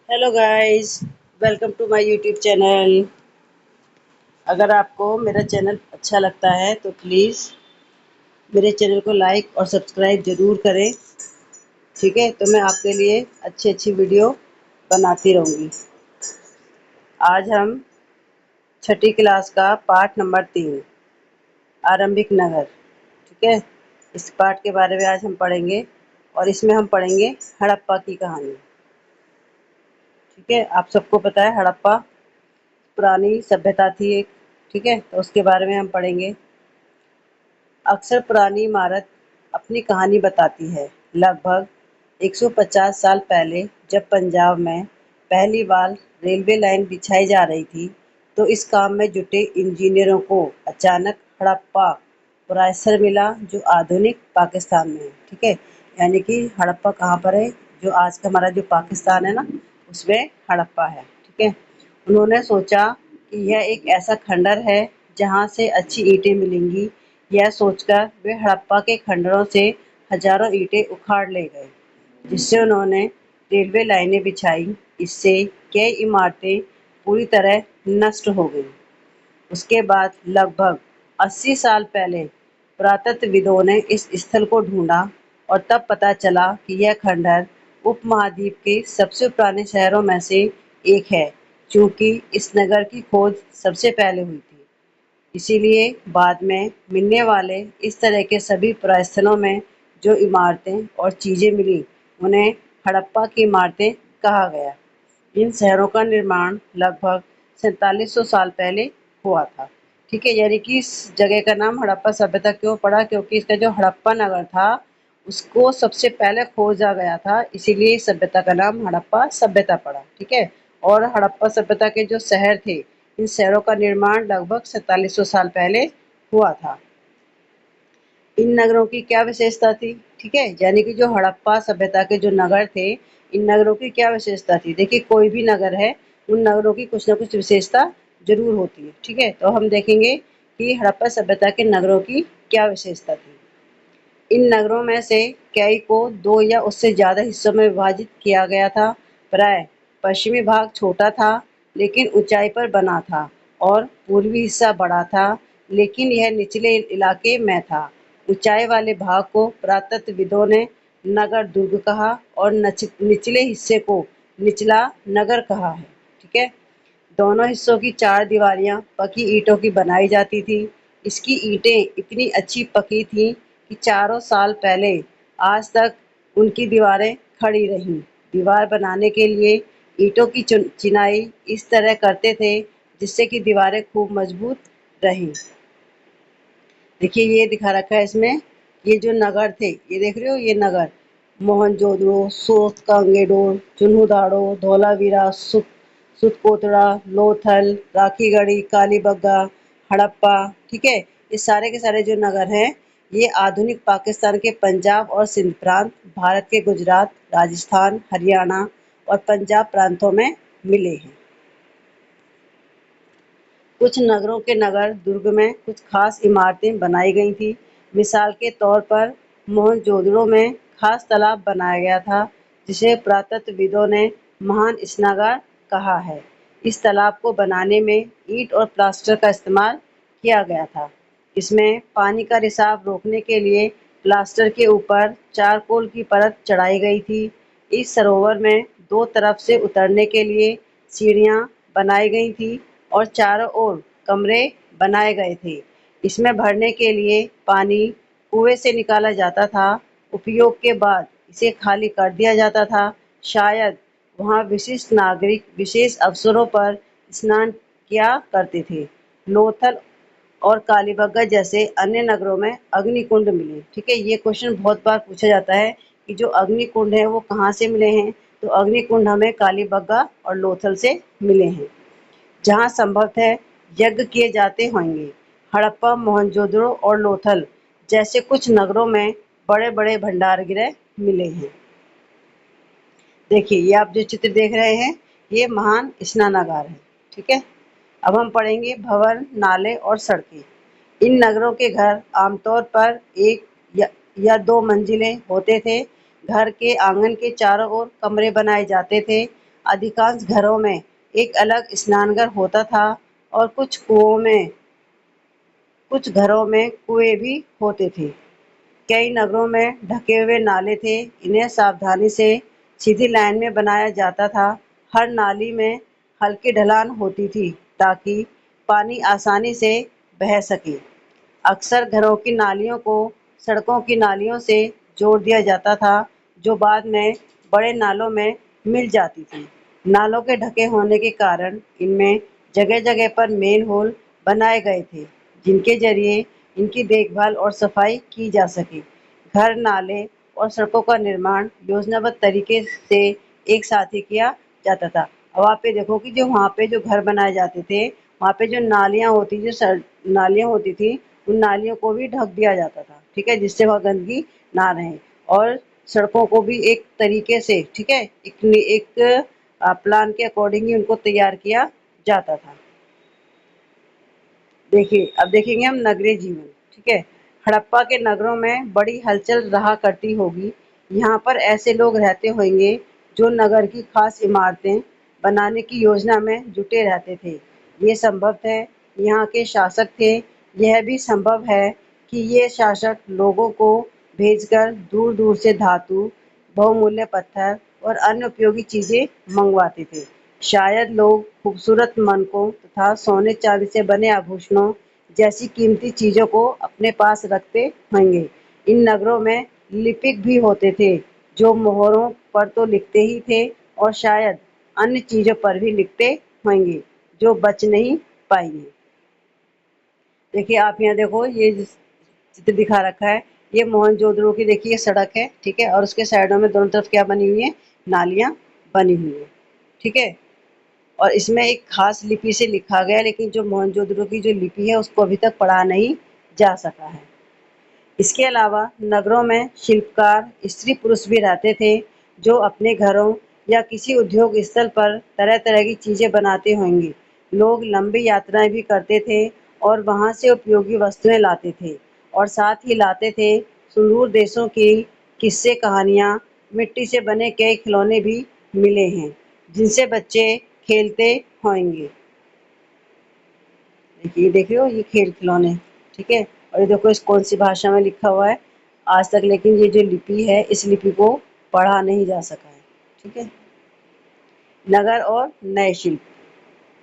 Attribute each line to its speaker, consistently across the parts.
Speaker 1: Hello guys, welcome to my YouTube channel. अगर आपको मेरा चैनल अच्छा लगता है तो प्लीज़ मेरे चैनल को लाइक और सब्सक्राइब ज़रूर करें। ठीक है, तो मैं आपके लिए अच्छी अच्छी वीडियो बनाती रहूँगी। आज हम छठी क्लास का पाठ नंबर 3 आरंभिक नगर, ठीक है, इस पाठ के बारे में आज हम पढ़ेंगे और इसमें हम पढ़ेंगे हड़प्पा की कहानी। ठीक है, आप सबको पता है हड़प्पा पुरानी सभ्यता थी एक। ठीक है, तो उसके बारे में हम पढ़ेंगे। अक्सर पुरानी इमारत अपनी कहानी बताती है। लगभग 150 साल पहले जब पंजाब में पहली बार रेलवे लाइन बिछाई जा रही थी, तो इस काम में जुटे इंजीनियरों को अचानक हड़प्पा परिसर मिला, जो आधुनिक पाकिस्तान में है। ठीक है, यानी कि हड़प्पा कहाँ पर है? जो आज का हमारा जो पाकिस्तान है ना, उसमें हड़प्पा है। ठीक है, उन्होंने सोचा कि यह एक ऐसा खंडर है जहाँ से अच्छी ईंटें मिलेंगी। यह सोचकर वे हड़प्पा के खंडरों से हजारों ईंटें उखाड़ ले गए, जिससे उन्होंने रेलवे लाइनें बिछाई। इससे कई इमारतें पूरी तरह नष्ट हो गईं। उसके बाद लगभग 80 साल पहले पुरातत्वविदों ने इस स्थल को ढूंढा और तब पता चला कि यह खंडहर उपमहाद्वीप के सबसे पुराने शहरों में से एक है, क्योंकि इस नगर की खोज सबसे पहले हुई थी। इसीलिए बाद में मिलने वाले इस तरह के सभी पुरास्थलों में जो इमारतें और चीजें मिली, उन्हें हड़प्पा की इमारतें कहा गया। इन शहरों का निर्माण लगभग 4700 साल पहले हुआ था। ठीक है, यानी कि इस जगह का नाम हड़प्पा सभ्यता क्यों पड़ा? क्योंकि इसका जो हड़प्पा नगर था, उसको सबसे पहले खोजा गया था, इसीलिए इस सभ्यता का नाम हड़प्पा सभ्यता पड़ा। ठीक है, और हड़प्पा सभ्यता के जो शहर थे, इन शहरों का निर्माण लगभग 4700 साल पहले हुआ था। इन नगरों की क्या विशेषता थी? ठीक है, यानी कि जो हड़प्पा सभ्यता के जो नगर थे, इन नगरों की क्या विशेषता थी? देखिए, कोई भी नगर है, उन नगरों की कुछ ना कुछ विशेषता जरूर होती है। ठीक है, तो हम देखेंगे कि हड़प्पा सभ्यता के नगरों की क्या विशेषता थी। इन नगरों में से कई को दो या उससे ज्यादा हिस्सों में विभाजित किया गया था। प्राय पश्चिमी भाग छोटा था लेकिन ऊंचाई पर बना था, और पूर्वी हिस्सा बड़ा था लेकिन यह निचले इलाके में था। ऊंचाई वाले भाग को पुरातत्वविदों ने नगर दुर्ग कहा और निचले हिस्से को निचला नगर कहा है। ठीक है, दोनों हिस्सों की चार दीवारियां पकी ईंटों की बनाई जाती थी। इसकी ईंटें इतनी अच्छी पकी थीं कि चारों साल पहले आज तक उनकी दीवारें खड़ी रहीं। दीवार बनाने के लिए ईंटों की चिनाई इस तरह करते थे जिससे कि दीवारें खूब मजबूत रहें। देखिए, ये दिखा रखा है इसमें, ये जो नगर थे, ये देख रहे हो, ये नगर मोहनजोदड़ो, सोतकांगेडोर, चुन्हुदाड़ो, धौलावीरा, सुतकोतड़ा, लोथल, राखीगढ़ी, कालीबंगा, हड़प्पा। ठीक है, ये सारे के सारे जो नगर हैं, ये आधुनिक पाकिस्तान के पंजाब और सिंध प्रांत, भारत के गुजरात, राजस्थान, हरियाणा और पंजाब प्रांतों में मिले हैं। कुछ नगरों के नगर दुर्ग में कुछ खास इमारतें बनाई गई थी। मिसाल के तौर पर मोहनजोदड़ो में खास तालाब बनाया गया था, जिसे पुरातत्वविदों ने महान स्नागार कहा है। इस तालाब को बनाने में ईंट और प्लास्टर का इस्तेमाल किया गया था। इसमें पानी का रिसाव रोकने के लिए प्लास्टर के ऊपर चारकोल की परत चढ़ाई गई थी। इस सरोवर में दो तरफ से उतरने के लिए सीढ़ियां बनाई गई थी और चारों ओर कमरे बनाए गए थे। इसमें भरने के लिए पानी कुएं से निकाला जाता था। उपयोग के बाद इसे खाली कर दिया जाता था। शायद वहाँ विशिष्ट नागरिक विशेष अवसरों पर स्नान किया करते थे। लोथल और कालीबंगा जैसे अन्य नगरों में अग्निकुंड मिले। ठीक है, ये क्वेश्चन बहुत बार पूछा जाता है कि जो अग्निकुंड है वो कहाँ से मिले हैं? तो अग्निकुंड हमें कालीबंगा और लोथल से मिले हैं, जहाँ संभवतः यज्ञ किए जाते होंगे। हड़प्पा, मोहनजोदड़ो और लोथल जैसे कुछ नगरों में बड़े बड़े भंडारगृह मिले हैं। देखिए, ये आप जो चित्र देख रहे हैं, ये महान स्नानागार है। ठीक है, अब हम पढ़ेंगे भवन, नाले और सड़कें। इन नगरों के घर आमतौर पर एक या दो मंजिलें होते थे। घर के आंगन के चारों ओर कमरे बनाए जाते थे। अधिकांश घरों में एक अलग स्नानघर होता था और कुछ घरों में कुएं भी होते थे। कई नगरों में ढके हुए नाले थे। इन्हें सावधानी से सीधी लाइन में बनाया जाता था। हर नाली में हल्की ढलान होती थी ताकि पानी आसानी से बह सके। अक्सर घरों की नालियों को सड़कों की नालियों से जोड़ दिया जाता था, जो बाद में बड़े नालों में मिल जाती थी। नालों के ढके होने के कारण इनमें जगह-जगह पर मेन होल बनाए गए थे, जिनके जरिए इनकी देखभाल और सफाई की जा सके। घर, नाले और सड़कों का निर्माण योजनाबद्ध तरीके से एक साथ ही किया जाता था। अब आप ये देखो कि जो वहाँ पे जो घर बनाए जाते थे, वहाँ पे जो नालियाँ होती थी, उन नालियों को भी ढक दिया जाता था, ठीक है? जिससे वहाँ गंदगी ना रहे और सड़कों को भी एक तरीके से, ठीक है? एक प्लान के अकॉर्डिंग ही उनको तैयार किया जाता था। देखिए, अब देखेंगे हम नगरीय जीवन, ठीक है? हड़प्पा के नगरों में बड़ी हलचल रहा करती होगी। यहाँ पर ऐसे लोग रहते होंगे जो नगर की खास इमारतें बनाने की योजना में जुटे रहते थे। ये संभवतः यहाँ के शासक थे। यह भी संभव है कि ये शासक लोगों को भेजकर दूर-दूर से धातु, बहुमूल्य पत्थर और अन्य उपयोगी चीजें मंगवाते थे। शायद लोग खूबसूरत मनकों तथा सोने चांदी से बने आभूषणों जैसी कीमती चीजों को अपने पास रखते होंगे। इन नगरों में लिपिक भी होते थे, जो मोहरों पर तो लिखते ही थे और शायद अन्य चीजों पर भी लिखते होंगे, जो बच नहीं पाएंगे। देखिए, आप यहाँ देखो, ये चित्र दिखा रखा है, ये मोहनजोदड़ो की देखिए सड़क है, ठीक है? और उसके साइडों में दोनों तरफ क्या बनी हुई है? नालियाँ बनी हुई है, ठीक है? और इसमें एक खास लिपि से लिखा गया है, लेकिन जो मोहनजोदड़ो की जो लिपि है उसको अभी तक पढ़ा नहीं जा सका है। इसके अलावा नगरों में शिल्पकार स्त्री-पुरुष भी रहते थे, जो अपने घरों या किसी उद्योग स्थल पर तरह-तरह की चीजें बनाते होंगे। लोग लंबी यात्राएं भी करते थे और वहां से उपयोगी वस्तुएं लाते थे और साथ ही लाते थे सुदूर देशों की किस्से कहानियां। मिट्टी से बने कई खिलौने भी मिले हैं, जिनसे बच्चे खेलते होंगे। देखिए, ये देख रहे हो, ये खेल खिलौने, ठीक है? और ये देखो इस कौन सी भाषा में लिखा हुआ है आज तक, लेकिन ये जो लिपि है इस लिपि को पढ़ा नहीं जा सका है, ठीक है? नगर और नए शिल्प।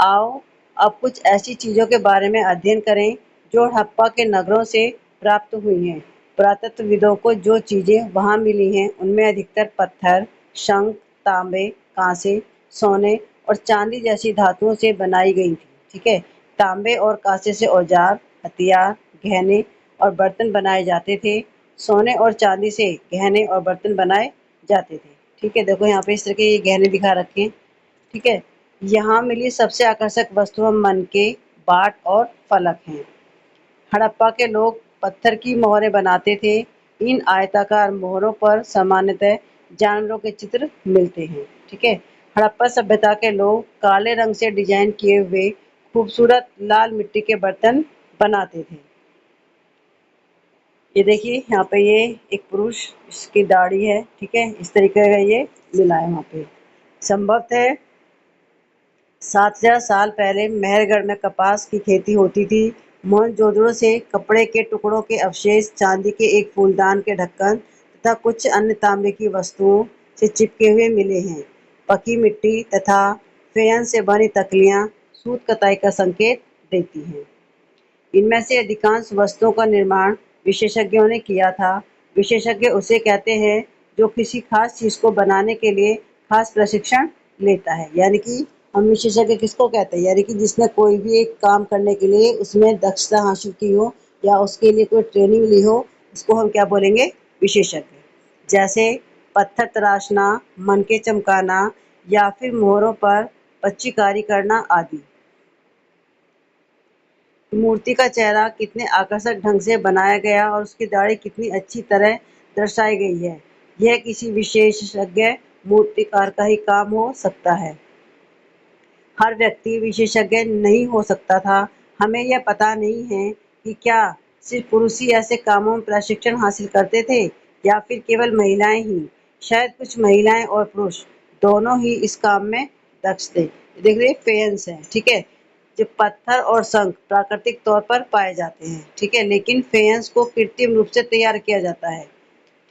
Speaker 1: आओ अब कुछ ऐसी चीजों के बारे में अध्ययन करें जो हड़प्पा के नगरों से प्राप्त हुई हैं। पुरातत्वविदों को जो चीजें वहां मिली हैं उनमें अधिकतर पत्थर, शंख, तांबे, कांसे, सोने और चांदी जैसी धातुओं से बनाई गई थी, ठीक है? तांबे और कांसे से औजार, हथियार, गहने और बर्तन बनाए जाते थे। सोने और चांदी से गहने और बर्तन बनाए जाते थे, ठीक है? देखो यहाँ पे इस तरह के ये गहने दिखा रखे हैं, ठीक है? यहाँ मिली सबसे आकर्षक वस्तुएं मनके, बाट और फलक हैं। हड़प्पा के लोग पत्थर की मोहरें बनाते थे। इन आयताकार मोहरों पर सामान्यतः जानवरों के चित्र मिलते हैं, ठीक है? हड़प्पा सभ्यता के लोग काले रंग से डिजाइन किए हुए खूबसूरत लाल मिट्टी के बर्तन बनाते थे। ये देखिए यहाँ पे ये एक पुरुष, इसकी दाढ़ी है, ठीक है? इस तरीके का ये मिला है वहाँ पे। संभवतः 7,000 साल पहले मेहरगढ़ में कपास की खेती होती थी। मोहनजोदड़ो से कपड़े के टुकड़ों के अवशेष, चांदी के एक फूलदान के ढक्कन तथा कुछ अन्य तांबे की वस्तुओं से चिपके हुए मिले हैं। पकी मिट्टी तथा फेयन से बनी तकलियां सूत कताई का संकेत देती हैं। इनमें से अधिकांश वस्तुओं का निर्माण विशेषज्ञों ने किया था। विशेषज्ञ उसे कहते हैं जो किसी खास चीज को बनाने के लिए खास प्रशिक्षण लेता है। यानी कि हम विशेषज्ञ किसको कहते हैं? यानी कि जिसने कोई भी एक काम करने के लिए उसमें दक्षता हासिल की हो या उसके लिए कोई ट्रेनिंग ली हो, उसको हम क्या बोलेंगे? विशेषज्ञ। जैसे पत्थर तराशना, मनके चमकाना या फिर मोहरों पर पच्चीकारी करना आदि। मूर्ति का चेहरा कितने आकर्षक ढंग से बनाया गया और उसकी दाढ़ी कितनी अच्छी तरह दर्शाई गई है, यह किसी विशेषज्ञ मूर्तिकार का ही काम हो सकता है। हर व्यक्ति विशेषज्ञ नहीं हो सकता था। हमें यह पता नहीं है कि क्या सिर्फ पुरुष ही ऐसे कामों में प्रशिक्षण हासिल करते थे या फिर केवल महिलाएं ही। शायद कुछ महिलाएं और पुरुष दोनों ही इस काम में दक्ष थे। देख रहे फेयंस है, ठीक है। जो पत्थर और शंख प्राकृतिक तौर पर पाए जाते हैं, ठीक है, लेकिन फेयंस को कृत्रिम रूप से तैयार किया जाता है,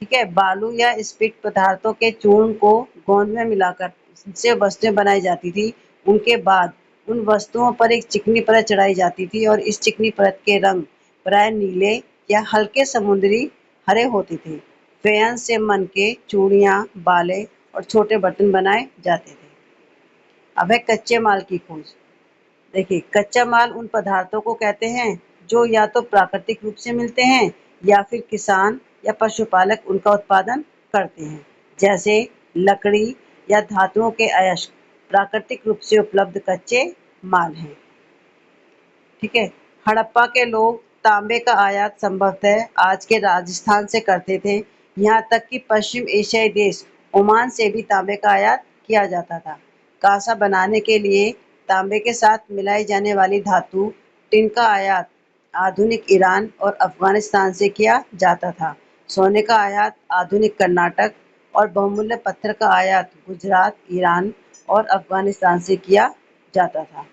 Speaker 1: ठीक है। बालू या स्फटिक पदार्थों के चूर्ण को गोंद में मिलाकर से वस्तुएं बनाई जाती थी। उनके बाद उन वस्तुओं पर एक चिकनी परत चढ़ाई जाती थी और इस चिकनी परत के रंग प्राय नीले या हल्के समुद्री हरे होते थे। फेयंस से मन के चूड़ियाँ, बाले और छोटे बर्तन बनाए जाते थे। अब है कच्चे माल की खोज। देखिए, कच्चा माल उन पदार्थों को कहते हैं जो या तो प्राकृतिक रूप से मिलते हैं या फिर किसान या पशुपालक उनका उत्पादन करते हैं। जैसे लकड़ी या धातुओं के अयस्क प्राकृतिक रूप से उपलब्ध कच्चे माल हैं, ठीक है। हड़प्पा के लोग तांबे का आयात संभवतः आज के राजस्थान से करते थे। यहाँ तक कि पश्चिम एशियाई देश ओमान से भी तांबे का आयात किया जाता था। कांसा बनाने के लिए तांबे के साथ मिलाई जाने वाली धातु टिन का आयात आधुनिक ईरान और अफगानिस्तान से किया जाता था। सोने का आयात आधुनिक कर्नाटक और बहुमूल्य पत्थर का आयात गुजरात, ईरान और अफगानिस्तान से किया जाता था।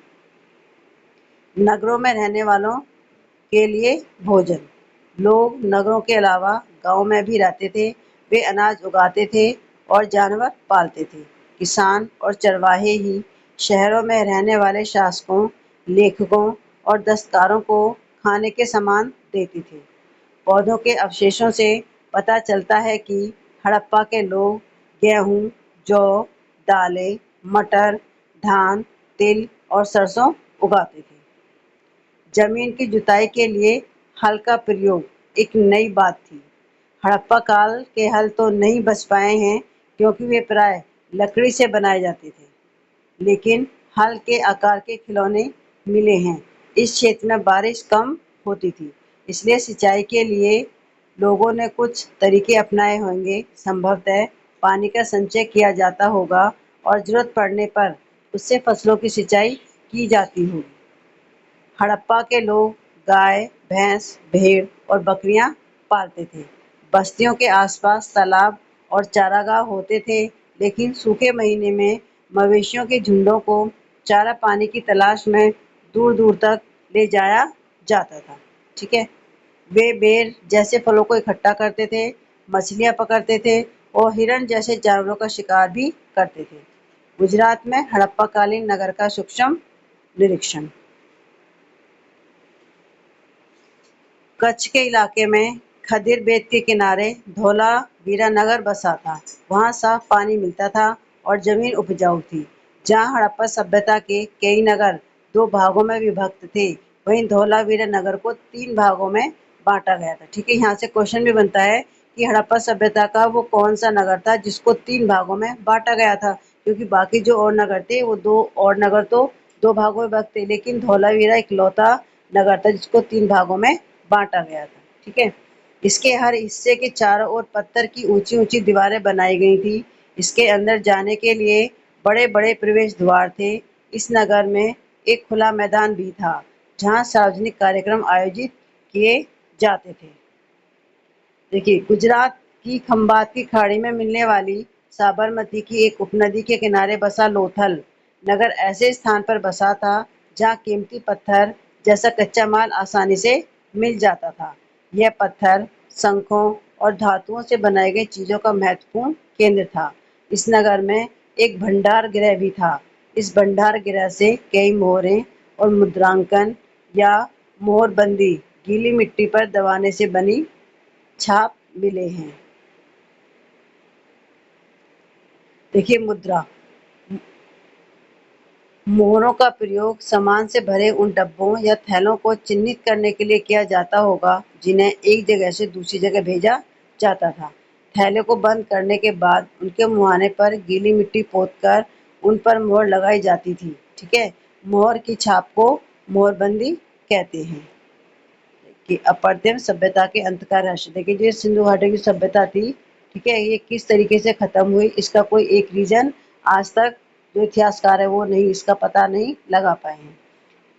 Speaker 1: नगरों में रहने वालों के लिए भोजन। लोग नगरों के अलावा गाँव में भी रहते थे। वे अनाज उगाते थे और जानवर पालते थे। किसान और चरवाहे ही शहरों में रहने वाले शासकों, लेखकों और दस्तकारों को खाने के सामान देते थे। पौधों के अवशेषों से पता चलता है कि हड़प्पा के लोग गेहूँ, जौ, दालें, मटर, धान, तिल और सरसों उगाते थे। जमीन की जुताई के लिए हल का प्रयोग एक नई बात थी। हड़प्पा काल के हल तो नहीं बच पाए हैं क्योंकि वे प्राय लकड़ी से बनाए जाते थे, लेकिन हल के आकार के खिलौने मिले हैं। इस क्षेत्र में बारिश कम होती थी, इसलिए सिंचाई के लिए लोगों ने कुछ तरीके अपनाए होंगे। संभवतः पानी का संचय किया जाता होगा और जरूरत पड़ने पर उससे फसलों की सिंचाई की जाती होगी। हड़प्पा के लोग गाय, भैंस, भेड़ और बकरियां पालते थे। बस्तियों के आसपास तालाब और चारागाह होते थे, लेकिन सूखे महीने में मवेशियों के झुंडों को चारा पानी की तलाश में दूर-दूर तक ले जाया जाता था, ठीक है। वे बेर जैसे फलों को इकट्ठा करते थे, मछलियां पकड़ते थे और हिरण जैसे जानवरों का शिकार भी करते थे। गुजरात में हड़प्पाकालीन नगर का सूक्ष्म निरीक्षण। कच्छ के इलाके में खदिर बेट के किनारे धोलावीरा नगर बसा था। वहाँ साफ पानी मिलता था और जमीन उपजाऊ थी। जहाँ हड़प्पा सभ्यता के कई नगर दो भागों में विभक्त थे, वहीं धोलावीरा नगर को 3 भागों में बांटा गया था, ठीक है। यहाँ से क्वेश्चन भी बनता है कि हड़प्पा सभ्यता का वो कौन सा नगर था जिसको 3 भागों में बांटा गया था, क्योंकि बाकी जो और नगर थे वो 2 और नगर तो 2 भागों में विभक्त थे, लेकिन धोलावीरा इकलौता नगर था जिसको 3 भागों में बांटा गया था, ठीक है। इसके हर हिस्से के चारों ओर पत्थर की ऊंची-ऊंची दीवारें बनाई गई थी। इसके अंदर जाने के लिए बड़े-बड़े प्रवेश द्वार थे। इस नगर में एक खुला मैदान भी था, जहाँ सार्वजनिक कार्यक्रम आयोजित किए जाते थे। देखिए, गुजरात की खंभात की खाड़ी में मिलने वाली साबरमती की एक उपनदी के किनारे बसा लोथल नगर ऐसे स्थान पर बसा था जहाँ कीमती पत्थर जैसा कच्चा माल आसानी से मिल जाता था। यह पत्थर, शंखों और धातुओं से बनाई गई चीजों का महत्वपूर्ण केंद्र था। इस नगर में एक भंडार गृह भी था। इस भंडार गृह से कई मोहरें और मुद्रांकन या मोहरबंदी गीली मिट्टी पर दबाने से बनी छाप मिले हैं। देखिए मुद्रा, मोहरों का प्रयोग सामान से भरे उन डब्बों या थैलों को चिह्नित करने के लिए किया जाता होगा जिन्हें एक जगह से दूसरी जगह भेजा जाता था। थैले को बंद करने के बाद उनके मुहाने पर गीली मिट्टी पोतकर उन पर मोहर लगाई जाती थी, ठीक है। मोहर की छाप को मोहरबंदी कहते हैं। कि अप्रतिम सभ्यता के अंत का रहस्य। देखिए, जो सिंधु घाटी की सभ्यता थी, ठीक है, ये किस तरीके से खत्म हुई, इसका कोई एक रीजन आज तक जो इतिहासकार है वो नहीं इसका पता नहीं लगा पाए हैं।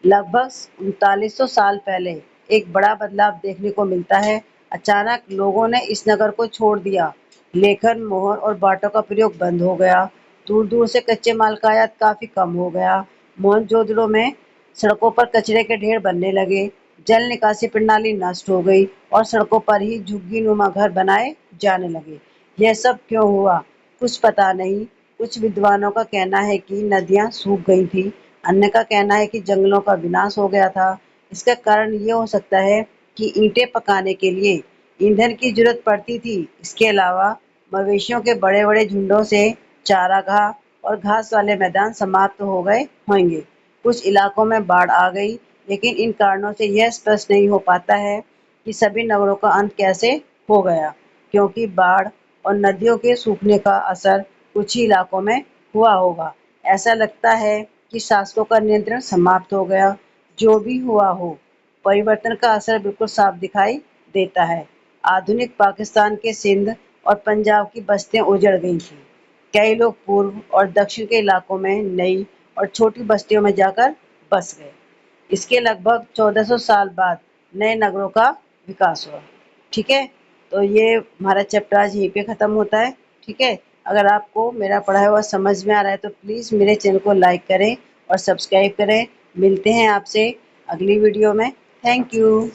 Speaker 1: लगभग 3900 साल पहले एक बड़ा बदलाव देखने को मिलता है। अचानक लोगों ने इस नगर को छोड़ दिया। लेखन, मोहर और बाटों का प्रयोग बंद हो गया। दूर दूर से कच्चे माल का आयात काफी कम हो गया। मोहनजोदड़ो में सड़कों पर कचरे के ढेर बनने लगे, जल निकासी प्रणाली नष्ट हो गई और सड़कों पर ही झुग्गी नुमा घर बनाए जाने लगे। यह सब क्यों हुआ, कुछ पता नहीं। कुछ विद्वानों का कहना है कि नदियां सूख गई थी, अन्य का कहना है कि जंगलों का विनाश हो गया था। इसका कारण ये हो सकता है कि ईंटें पकाने के लिए ईंधन की जरूरत पड़ती थी। इसके अलावा मवेशियों के बड़े बड़े झुंडों से चारागाह और घास वाले मैदान समाप्त हो गए होंगे। कुछ इलाकों में बाढ़ आ गई, लेकिन इन कारणों से यह स्पष्ट नहीं हो पाता है कि सभी नगरों का अंत कैसे हो गया, क्योंकि बाढ़ और नदियों के सूखने का असर कुछ ही इलाकों में हुआ होगा। ऐसा लगता है कि शासकों का नियंत्रण समाप्त हो गया। जो भी हुआ हो, परिवर्तन का असर बिल्कुल साफ दिखाई देता है। आधुनिक पाकिस्तान के सिंध और पंजाब की बस्तियां उजड़ गई थीं। कई लोग पूर्व और दक्षिण के इलाकों में नई और छोटी बस्तियों में जाकर बस गए। इसके लगभग 1400 साल बाद नए नगरों का विकास हुआ। ठीक है, तो ये हमारा चैप्टर आज यहीं पे ख़त्म होता है। ठीक है, अगर आपको मेरा पढ़ाया हुआ समझ में आ रहा है तो प्लीज़ मेरे चैनल को लाइक करें और सब्सक्राइब करें। मिलते हैं आपसे अगली वीडियो में। Thank you.